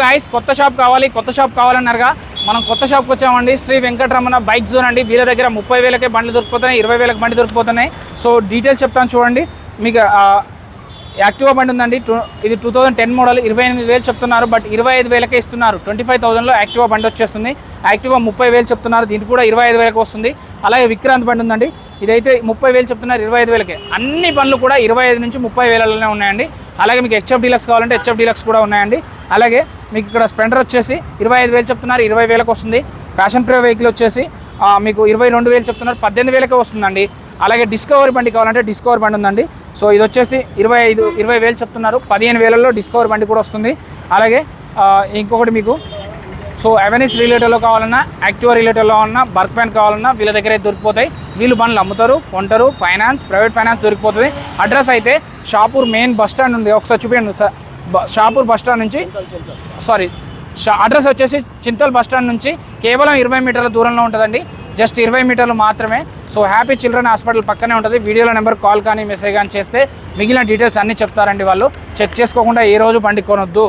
Guys కొత్త shop కావాలన్నారుగా మనం కొత్త షాప్కి వచ్చామండి. శ్రీ వెంకటరమణ బైక్ జోన్ అండి. వీళ్ళ దగ్గర 30,000కే బండ్లు దొరికిపోతున్నాయి, 20,000కి బండి దొరికిపోతున్నాయి. సో డీటెయిల్స్ చెప్తాను చూడండి. మీకు యాక్టివా బండి ఉందండి. ఇది 2010 మోడల్, 28,000 చెప్తున్నారు. బట్ 25,000కే ఇస్తున్నారు. 25,000లో యాక్టివా బండి వచ్చేస్తుంది. యాక్టివా 30,000 చెప్తున్నారు, దీనికి కూడా 25,000కి వస్తుంది. అలాగే విక్రాంత్ బండి ఉందండి, ఇదైతే 30,000 చెప్తున్నారు, 25,000కే. అన్ని బండ్లు కూడా 25 నుంచి 30,000లోనే ఉన్నాయండి. అలాగే మీకు హెచ్ఎఫ్ డీలక్స్ కావాలంటే హెచ్ఎఫ్ డీలక్స్ కూడా ఉన్నాయండి. అలాగే మీకు ఇక్కడ స్ప్లెండర్ వచ్చేసి 25,000 చెప్తున్నారు, 20,000కి వస్తుంది. ప్యాషన్ ప్రో వెహికల్ వచ్చేసి మీకు 22,000 చెప్తున్నారు, 18,000కే వస్తుందండి. అలాగే డిస్కవర్ బండి కావాలంటే డిస్కవర్ బండి ఉందండి. సో ఇది వచ్చేసి 20,000 చెప్తున్నారు, 15,000లో డిస్కవర్ బండి కూడా వస్తుంది. అలాగే ఇంకొకటి మీకు అవెనిస్ రిలేటెడ్లో కావాలన్నా, యాక్టివా రిలేటెడ్లో కావాలన్నా, బర్క్ ప్యాన్ కావాలన్నా వీళ్ళ దగ్గర అయితే దొరికిపోతాయి. వీళ్ళు బండ్లు అమ్ముతారు, కొంటారు, ఫైనాన్స్, ప్రైవేట్ ఫైనాన్స్ దొరికిపోతుంది. అడ్రస్ అయితే షాపూర్ మెయిన్ బస్ స్టాండ్ ఉంది, ఒకసారి చూపించండి సార్. షాపూర్ బస్ స్టాండ్ నుంచి అడ్రస్ వచ్చేసి చింతల్ బస్ స్టాండ్ నుంచి కేవలం 20 మీటర్ల దూరంలో ఉంటుందండి. జస్ట్ 20 మీటర్లు మాత్రమే. సో హ్యాపీ చిల్డ్రన్ హాస్పిటల్ పక్కనే ఉంటుంది. వీడియోలో నెంబర్ కాల్ కానీ మెసేజ్ కానీ చేస్తే మిగిలిన డీటెయిల్స్ అన్నీ చెప్తారండి వాళ్ళు. చెక్ చేసుకోకుండా ఏ రోజు బండి కొనొద్దు.